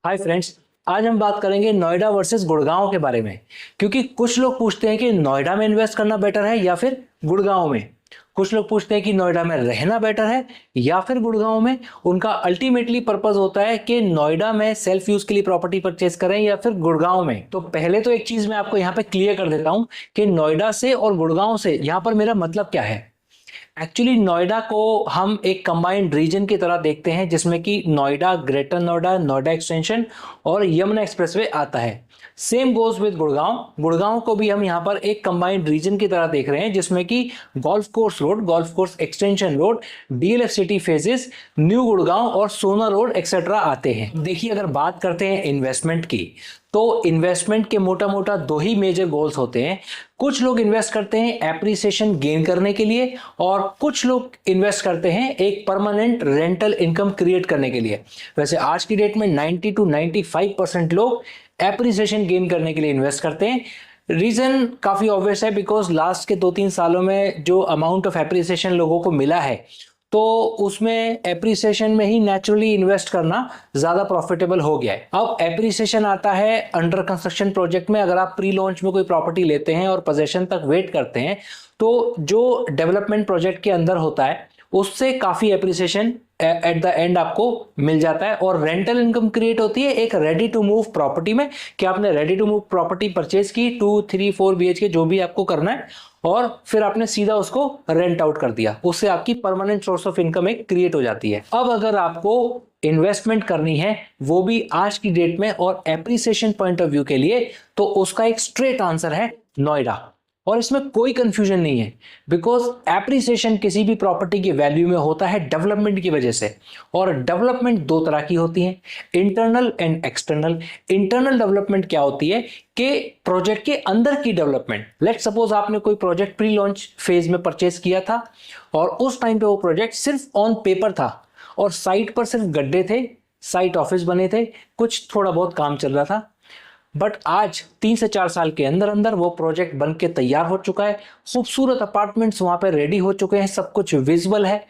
Hi friends. आज हम बात करेंगे नोएडा वर्सेस गुड़गांव के बारे में। क्योंकि कुछ लोग पूछते हैं कि नोएडा में इन्वेस्ट करना बेटर है या फिर गुड़गांव में। कुछ लोग पूछते हैं कि नोएडा में रहना बेटर है या फिर गुड़गांव में। उनका अल्टीमेटली पर्पस होता है कि नोएडा में सेल्फ यूज के लिए प्रॉपर्टी परचेज करें या फिर गुड़गांव में। तो पहले तो एक चीज मैं आपको यहाँ पे क्लियर कर देता हूँ कि नोएडा से और गुड़गांव से यहाँ पर मेरा मतलब क्या है। एक्चुअली नोएडा को हम एक कंबाइंड रीजन की तरह देखते हैं जिसमें कि नोएडा, ग्रेटर नोएडा, नोएडा एक्सटेंशन और यमुना एक्सप्रेसवे आता है। Same goes with Gurgaon. Gurgaon को भी हम यहाँ पर एक कंबाइंड रीजन की तरह देख रहे हैं जिसमें कि golf course road, golf course extension road, DLF city phases, new Gurgaon और सोना रोड एक्सेट्रा आते हैं। देखिए, अगर बात करते हैं इन्वेस्टमेंट की, तो इन्वेस्टमेंट के मोटा मोटा दो ही मेजर गोल्स होते हैं। कुछ लोग इन्वेस्ट करते हैं एप्रिसिएशन गेन करने के लिए और कुछ लोग इन्वेस्ट करते हैं एक परमानेंट रेंटल इनकम क्रिएट करने के लिए। वैसे आज की डेट में 90 to 95% लोग एप्रिसिएशन गेन करने के लिए इन्वेस्ट करते हैं। रीजन काफी ऑब्वियस है, बिकॉज लास्ट के 2-3 सालों में जो अमाउंट ऑफ एप्रिसिएशन लोगों को मिला है, तो उसमें एप्रिसिएशन में ही नेचुरली इन्वेस्ट करना ज्यादा प्रॉफिटेबल हो गया है। अब एप्रिसिएशन आता है अंडर कंस्ट्रक्शन प्रोजेक्ट में। अगर आप प्री लॉन्च में कोई प्रॉपर्टी लेते हैं और पोजेशन तक वेट करते हैं, तो जो डेवलपमेंट प्रोजेक्ट के अंदर होता है उससे काफी एप्रिसिएशन एट द एंड आपको मिल जाता है और रेंटल इनकम क्रिएट होती है एक रेडी टू मूव प्रॉपर्टी में, कि आपने ready to move property purchase की 2-3-4 BHK जो भी आपको करना है, और फिर आपने सीधा उसको रेंट आउट कर दिया। उससे आपकी परमानेंट सोर्स ऑफ इनकम एक क्रिएट हो जाती है। अब अगर आपको इन्वेस्टमेंट करनी है, वो भी आज की डेट में और एप्रिसिएशन पॉइंट ऑफ व्यू के लिए, तो उसका एक स्ट्रेट आंसर है नोएडा। और इसमें कोई कंफ्यूजन नहीं है, बिकॉज एप्रिसिएशन किसी भी प्रॉपर्टी की वैल्यू में होता है डेवलपमेंट की वजह से। और डेवलपमेंट दो तरह की होती है, internal and external. Internal development क्या होती है कि प्रोजेक्ट के अंदर की डेवलपमेंट। लेट्स सपोज आपने कोई प्रोजेक्ट प्री लॉन्च फेज में परचेज किया था और उस टाइम पे वो प्रोजेक्ट सिर्फ ऑन पेपर था और साइट पर सिर्फ गड्ढे थे, साइट ऑफिस बने थे, कुछ थोड़ा बहुत काम चल रहा था। बट आज 3 से 4 साल के अंदर अंदर वो प्रोजेक्ट बन के तैयार हो चुका है। खूबसूरत अपार्टमेंट्स वहां पर रेडी हो चुके हैं, सब कुछ विजिबल है।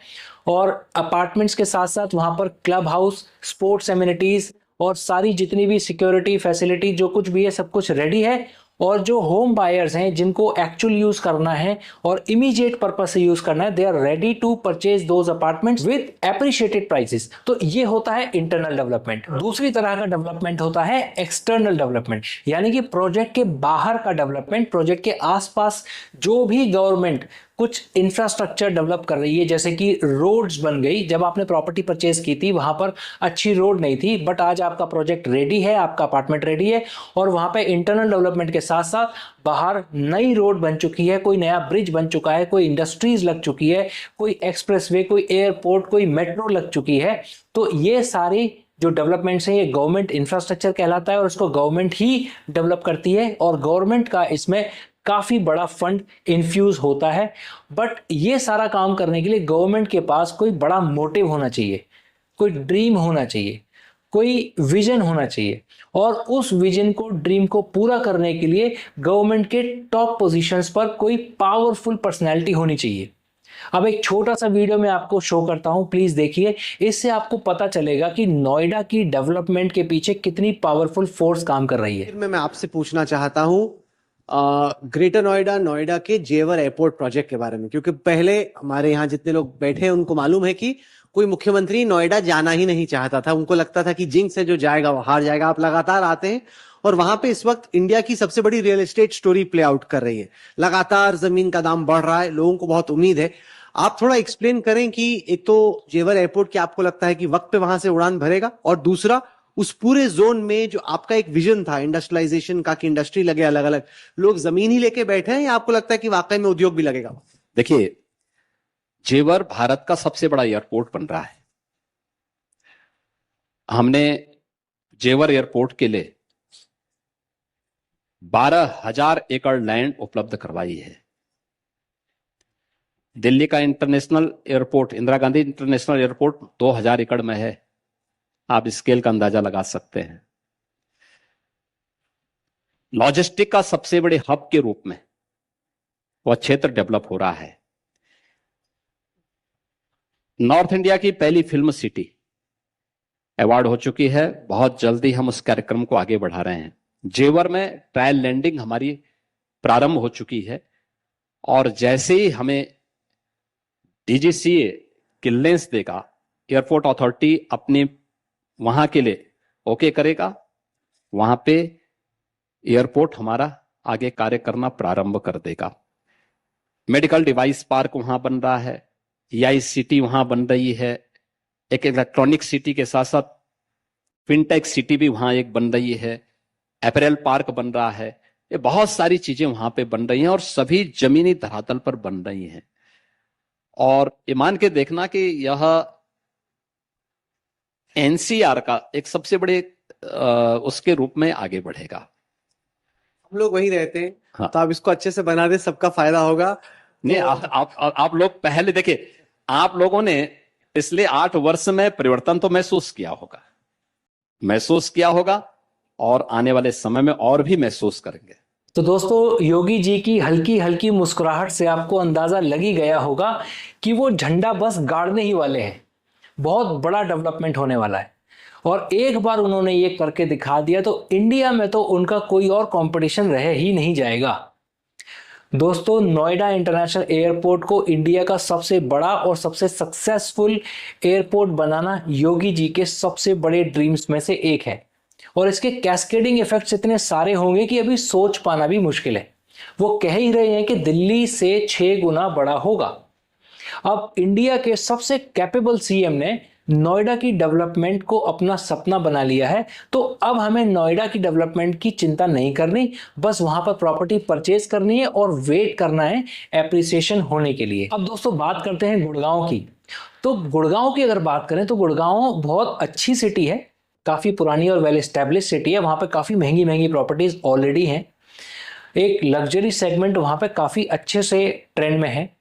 और अपार्टमेंट्स के साथ साथ वहां पर क्लब हाउस, स्पोर्ट्स एमिनिटीज और सारी जितनी भी सिक्योरिटी फैसिलिटी जो कुछ भी है, सब कुछ रेडी है। और जो होम बायर्स हैं जिनको एक्चुअल यूज करना है और इमीडिएट पर्पज से यूज करना है, they are ready to purchase those apartments with appreciated prices. तो ये होता है इंटरनल डेवलपमेंट। दूसरी तरह का डेवलपमेंट होता है एक्सटर्नल डेवलपमेंट, यानी कि प्रोजेक्ट के बाहर का डेवलपमेंट। प्रोजेक्ट के आसपास जो भी गवर्नमेंट कुछ इंफ्रास्ट्रक्चर डेवलप कर रही है, जैसे कि रोड्स बन गई। जब आपने प्रॉपर्टी परचेज की थी वहां पर अच्छी रोड नहीं थी, बट आज आपका प्रोजेक्ट रेडी है, आपका अपार्टमेंट रेडी है और वहां पे इंटरनल डेवलपमेंट के साथ साथ बाहर नई रोड बन चुकी है, कोई नया ब्रिज बन चुका है, कोई इंडस्ट्रीज लग चुकी है, कोई एक्सप्रेसवे, कोई एयरपोर्ट, कोई मेट्रो लग चुकी है। तो ये सारी जो डेवलपमेंट्स हैं, ये गवर्नमेंट इंफ्रास्ट्रक्चर कहलाता है और इसको गवर्नमेंट ही डेवलप करती है और गवर्नमेंट का इसमें काफी बड़ा फंड इन्फ्यूज होता है। बट ये सारा काम करने के लिए गवर्नमेंट के पास कोई बड़ा मोटिव होना चाहिए, कोई ड्रीम होना चाहिए, कोई विजन होना चाहिए। और उस विजन को, ड्रीम को पूरा करने के लिए गवर्नमेंट के टॉप पोजीशंस पर कोई पावरफुल पर्सनैलिटी होनी चाहिए। अब एक छोटा सा वीडियो मैं आपको शो करता हूं, प्लीज देखिए। इससे आपको पता चलेगा कि नोएडा की डेवलपमेंट के पीछे कितनी पावरफुल फोर्स काम कर रही है। मैं आपसे पूछना चाहता हूं ग्रेटर नोएडा, नोएडा के जेवर एयरपोर्ट प्रोजेक्ट के बारे में, क्योंकि पहले हमारे यहाँ जितने लोग बैठे हैं उनको मालूम है कि कोई मुख्यमंत्री नोएडा जाना ही नहीं चाहता था। उनको लगता था कि जिंक्स है, जो जाएगा वो हार जाएगा। आप लगातार आते हैं और वहां पे इस वक्त इंडिया की सबसे बड़ी real estate story play out कर रही है। लगातार जमीन का दाम बढ़ रहा है, लोगों को बहुत उम्मीद है। आप थोड़ा एक्सप्लेन करें कि एक तो जेवर एयरपोर्ट, क्या आपको लगता है कि वक्त पे वहां से उड़ान भरेगा, और दूसरा उस पूरे जोन में जो आपका एक विजन था इंडस्ट्रियलाइजेशन का, कि इंडस्ट्री लगे, अलग अलग लोग जमीन ही लेके बैठे हैं, या आपको लगता है कि वाकई में उद्योग भी लगेगा? देखिए, जेवर भारत का सबसे बड़ा एयरपोर्ट बन रहा है। हमने जेवर एयरपोर्ट के लिए 12,000 एकड़ लैंड उपलब्ध करवाई है। दिल्ली का international airport, Indira Gandhi international airport 2,000 एकड़ में है। आप स्केल का अंदाजा लगा सकते हैं। लॉजिस्टिक का सबसे बड़े हब के रूप में वह क्षेत्र डेवलप हो रहा है। नॉर्थ इंडिया की पहली फिल्म सिटी अवार्ड हो चुकी है। बहुत जल्दी हम उस कार्यक्रम को आगे बढ़ा रहे हैं। जेवर में ट्रायल लैंडिंग हमारी प्रारंभ हो चुकी है और जैसे ही हमें डीजीसीए क्लियरेंस देगा, एयरपोर्ट अथॉरिटी अपने वहां के लिए ओके करेगा, वहां पे एयरपोर्ट हमारा आगे कार्य करना प्रारंभ कर देगा। मेडिकल डिवाइस पार्क वहां बन रहा है, EI सिटी वहां बन रही है, एक इलेक्ट्रॉनिक सिटी के साथ साथ फिनटेक सिटी भी वहां एक बन रही है, अपैरल पार्क बन रहा है। ये बहुत सारी चीजें वहां पे बन रही हैं और सभी जमीनी धरातल पर बन रही हैं। और ये मान के देखना कि यह NCR का एक सबसे बड़े उसके रूप में आगे बढ़ेगा। हम लोग वहीं रहते हैं। हाँ। तो आप इसको अच्छे से बना दे, सबका फायदा होगा। नहीं, आप लोग पहले देखिए, आप लोगों ने पिछले 8 वर्ष में परिवर्तन तो महसूस किया होगा और आने वाले समय में और भी महसूस करेंगे। तो दोस्तों, योगी जी की हल्की हल्की मुस्कुराहट से आपको अंदाजा लग ही गया होगा कि वो झंडा बस गाड़ने ही वाले हैं। बहुत बड़ा डेवलपमेंट होने वाला है और एक बार उन्होंने ये करके दिखा दिया तो इंडिया में तो उनका कोई और कंपटीशन रह ही नहीं जाएगा। दोस्तों, नोएडा इंटरनेशनल एयरपोर्ट को इंडिया का सबसे बड़ा और सबसे सक्सेसफुल एयरपोर्ट बनाना योगी जी के सबसे बड़े ड्रीम्स में से एक है और इसके कैस्केडिंग इफेक्ट्स इतने सारे होंगे कि अभी सोच पाना भी मुश्किल है। वो कह ही रहे हैं कि दिल्ली से 6 गुना बड़ा होगा। अब इंडिया के सबसे कैपेबल सीएम ने नोएडा की डेवलपमेंट को अपना सपना बना लिया है, तो अब हमें नोएडा की डेवलपमेंट की चिंता नहीं करनी, बस वहां पर प्रॉपर्टी परचेज करनी है और वेट करना है एप्रिसिएशन होने के लिए। अब दोस्तों, बात करते हैं गुड़गांव की। तो गुड़गांव की अगर बात करें तो गुड़गांव बहुत अच्छी सिटी है, काफी पुरानी और वेल एस्टेब्लिश सिटी है। वहां पे काफी महंगी महंगी प्रॉपर्टीज ऑलरेडी हैं। एक लग्जरी सेगमेंट वहां पे काफी अच्छे से ट्रेंड में है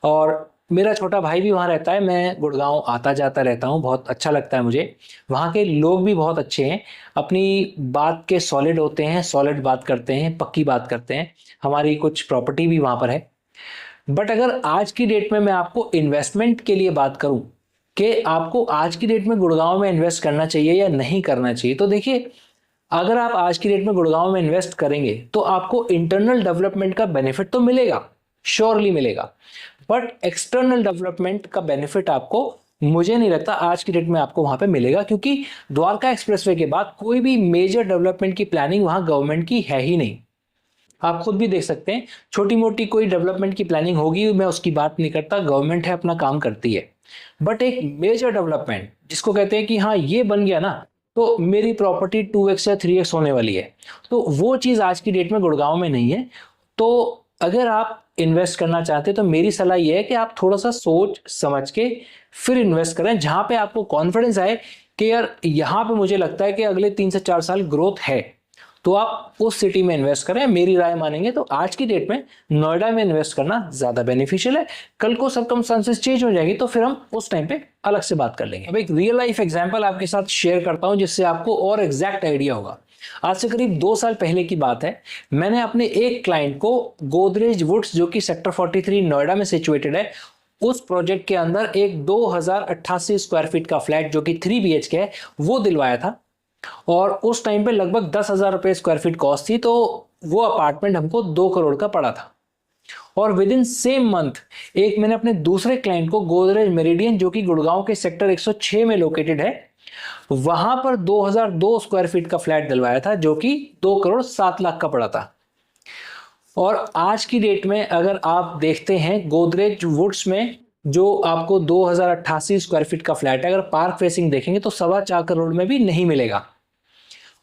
और मेरा छोटा भाई भी वहाँ रहता है। मैं गुड़गांव आता जाता रहता हूँ, बहुत अच्छा लगता है मुझे। वहाँ के लोग भी बहुत अच्छे हैं, अपनी बात के सॉलिड होते हैं, सॉलिड बात करते हैं, पक्की बात करते हैं। हमारी कुछ प्रॉपर्टी भी वहाँ पर है। बट अगर आज की डेट में मैं आपको इन्वेस्टमेंट के लिए बात करूँ कि आपको आज की डेट में गुड़गांव में इन्वेस्ट करना चाहिए या नहीं करना चाहिए, तो देखिए, अगर आप आज की डेट में गुड़गांव में इन्वेस्ट करेंगे तो आपको इंटरनल डेवलपमेंट का बेनिफिट तो मिलेगा, श्योरली मिलेगा, बट एक्सटर्नल डेवलपमेंट का बेनिफिट आपको, मुझे नहीं लगता आज की डेट में आपको वहां पे मिलेगा, क्योंकि द्वारका एक्सप्रेसवे के बाद कोई भी मेजर डेवलपमेंट की प्लानिंग वहां गवर्नमेंट की है ही नहीं। आप खुद भी देख सकते हैं, छोटी मोटी कोई डेवलपमेंट की प्लानिंग होगी, मैं उसकी बात नहीं करता, गवर्नमेंट है, अपना काम करती है। बट एक मेजर डेवलपमेंट जिसको कहते हैं कि हाँ ये बन गया ना तो मेरी प्रॉपर्टी 2x या 3x होने वाली है, तो वो चीज आज की डेट में गुड़गांव में नहीं है। तो अगर आप इन्वेस्ट करना चाहते हैं तो मेरी सलाह यह है कि आप थोड़ा सा सोच समझ के फिर इन्वेस्ट करें, जहां पे आपको कॉन्फिडेंस आए कि यार यहां पे मुझे लगता है कि अगले 3 से 4 साल ग्रोथ है, तो आप उस सिटी में इन्वेस्ट करें। मेरी राय मानेंगे तो आज की डेट में नोएडा में इन्वेस्ट करना ज्यादा बेनिफिशियल है। कल को सर्कमस्टेंसेस चेंज हो जाएंगी तो फिर हम उस टाइम पे अलग से बात कर लेंगे। अब एक रियल लाइफ एग्जांपल आपके साथ शेयर करता हूं जिससे आपको और एग्जैक्ट आइडिया होगा। आज से करीब 2 साल पहले की बात है, मैंने अपने एक क्लाइंट को गोदरेज वुड्स, जो कि सेक्टर 43 नोएडा में सिचुएटेड है, उस प्रोजेक्ट के अंदर एक 2088 स्क्वायर फीट का फ्लैट जो कि 3 BHK है वो दिलवाया था और उस टाइम पे लगभग 10,000 रुपए स्क्वायर फीट कॉस्ट थी, तो वो अपार्टमेंट हमको 2 करोड़ का पड़ा था। और विद इन सेम मंथ एक मैंने अपने दूसरे क्लाइंट को गोदरेज मेरिडियन, जो कि गुड़गांव के सेक्टर 106 में लोकेटेड है, वहां पर 2002 स्क्वायर फीट का फ्लैट दिलवाया था जो कि 2 करोड़ 7 लाख का पड़ा था। और आज की डेट में अगर आप देखते हैं गोदरेज वुड्स में जो आपको 2088 स्क्वायर फीट का फ्लैट है, अगर पार्क फेसिंग देखेंगे तो 4.25 करोड़ में भी नहीं मिलेगा।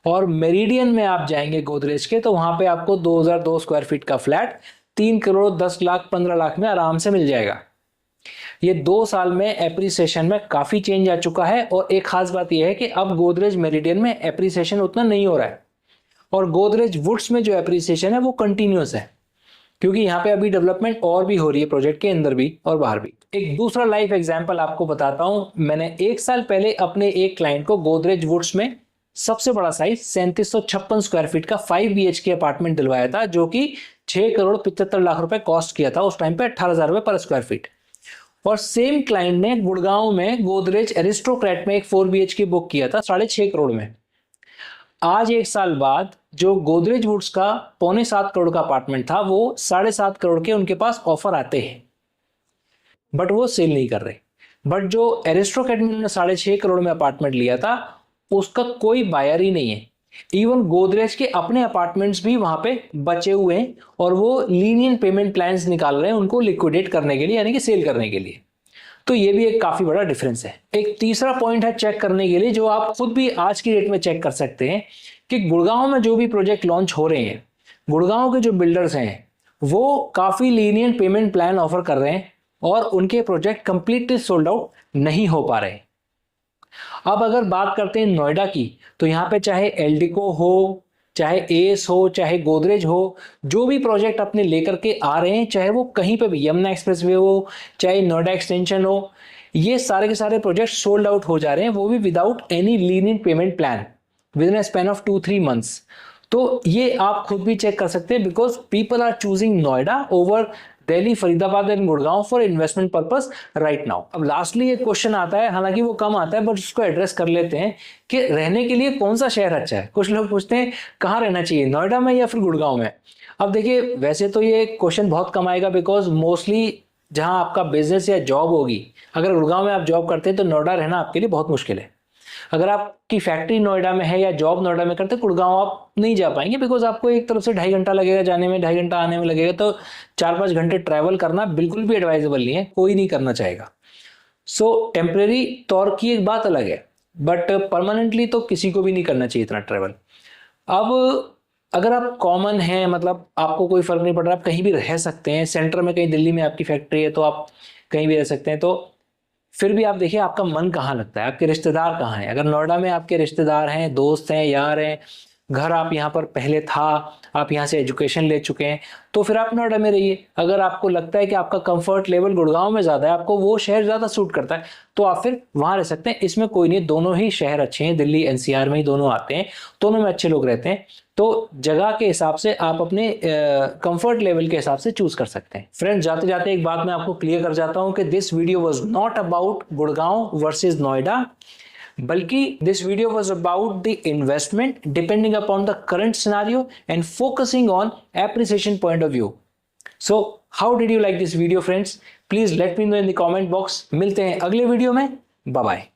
और मेरिडियन में आप जाएंगे गोदरेज के तो वहां पे आपको 2002 स्क्वायर फीट का फ्लैट 3 करोड़ 10 लाख 15 लाख में आराम से मिल जाएगा। ये 2 साल में एप्रिसिएशन में काफी चेंज आ चुका है। और एक खास बात यह है कि अब गोदरेज मेरिडियन में एप्रिसिएशन उतना नहीं हो रहा है और गोदरेज वुड्स में जो एप्रिसिएशन है वो कंटिन्यूअस है, क्योंकि यहाँ पे अभी डेवलपमेंट और भी हो रही है प्रोजेक्ट के अंदर भी और बाहर भी। एक दूसरा लाइफ एग्जांपल आपको बताता हूं। मैंने 1 साल पहले अपने एक क्लाइंट को गोदरेज वुड्स में सबसे बड़ा साइज 3756 स्क्वायर फीट का 5 BHK अपार्टमेंट दिलवाया था जो कि 6 करोड़ 75 लाख रुपए कॉस्ट किया था उस टाइम पे, 18,000 रुपए पर स्क्वायर फीट। और सेम क्लाइंट ने गुड़गांव में गोदरेज एरिस्टोक्रेट में एक 4 BHK बुक किया था 6.5 करोड़ में। आज 1 साल बाद जो गोदरेज वुड्स का 6.25 करोड़ का अपार्टमेंट था वो 7.5 करोड़ के उनके पास ऑफर आते हैं, बट वो सेल नहीं कर रहे। बट जो एरिस्टोक्रेट में उन्होंने 6.5 करोड़ में अपार्टमेंट लिया था उसका कोई बायर ही नहीं है। इवन गोदरेज के अपने अपार्टमेंट्स भी वहां पे बचे हुए हैं और वो लीनियंट पेमेंट प्लान्स निकाल रहे हैं उनको लिक्विडेट करने के लिए, यानी कि सेल करने के लिए। तो ये भी एक काफी बड़ा डिफरेंस है। एक तीसरा पॉइंट है चेक करने के लिए, जो आप खुद भी आज की डेट में चेक कर सकते हैं कि गुड़गांव में जो भी प्रोजेक्ट लॉन्च हो रहे हैं, गुड़गांव के जो बिल्डर्स हैं वो काफी लीनियंट पेमेंट प्लान ऑफर कर रहे हैं और उनके प्रोजेक्ट कंप्लीटली सोल्ड आउट नहीं हो पा रहे। अब अगर बात करते हैं नोएडा की, तो यहाँ पे चाहे एल्डिको हो, चाहे एस हो, चाहे गोदरेज हो, जो भी प्रोजेक्ट अपने लेकर के आ रहे हैं, चाहे वो कहीं पे भी यमुना एक्सप्रेसवे हो, चाहे नोएडा एक्सटेंशन हो, ये सारे के सारे प्रोजेक्ट सोल्ड आउट हो जा रहे हैं, वो भी without any lenient payment plan within a span of 2-3 months. तो ये आप खुद भी चेक कर सकते हैं, because people are choosing Noida over Delhi, Faridabad and Gurgaon for investment purpose right now. अब लास्टली एक क्वेश्चन आता है, हालांकि वो कम आता है बट उसको एड्रेस कर लेते हैं कि रहने के लिए कौन सा शहर अच्छा है। कुछ लोग पूछते हैं कहाँ रहना चाहिए, नोएडा में या फिर गुड़गांव में। अब देखिए, वैसे तो ये क्वेश्चन बहुत कम आएगा, बिकॉज मोस्टली जहां आपका बिजनेस या जॉब होगी, अगर गुड़गांव में आप जॉब करते हैं तो नोएडा रहना आपके लिए बहुत मुश्किल है। अगर आपकी फैक्ट्री नोएडा में है या जॉब नोएडा में करते, गुड़गांव आप नहीं जा पाएंगे, बिकॉज आपको एक तरफ से 2.5 घंटा लगेगा जाने में, 2.5 घंटा आने में लगेगा, तो 4-5 घंटे ट्रैवल करना बिल्कुल भी एडवाइजेबल नहीं है, कोई नहीं करना चाहेगा। सो टेम्परेरी तौर की एक बात अलग है, बट परमानेंटली तो किसी को भी नहीं करना चाहिए इतना ट्रैवल। अब अगर आप कॉमन हैं, मतलब आपको कोई फर्क नहीं पड़ रहा, आप कहीं भी रह सकते हैं, सेंटर में कहीं दिल्ली में आपकी फैक्ट्री है तो आप कहीं भी रह सकते हैं, तो फिर भी आप देखिए आपका मन कहाँ लगता है, आपके रिश्तेदार कहाँ हैं। अगर नोएडा में आपके रिश्तेदार हैं, दोस्त हैं, यार हैं, घर आप यहाँ पर पहले था, आप यहाँ से एजुकेशन ले चुके हैं, तो फिर आप नोएडा में रहिए। अगर आपको लगता है कि आपका कंफर्ट लेवल गुड़गांव में ज़्यादा है, आपको वो शहर ज़्यादा सूट करता है, तो आप फिर वहाँ रह सकते हैं। इसमें कोई नहीं, दोनों ही शहर अच्छे हैं, दिल्ली NCR में ही दोनों आते हैं, दोनों में अच्छे लोग रहते हैं। तो जगह के हिसाब से आप अपने कंफर्ट लेवल के हिसाब से चूज कर सकते हैं। फ्रेंड्स, जाते जाते एक बात मैं आपको क्लियर कर जाता हूं कि this video was not about Gurgaon versus Noida, बल्कि this video was about the investment depending upon the current scenario and focusing on appreciation point of view. So how did you like this video friends? Please let me know in the comment box. मिलते हैं अगले video में, bye bye.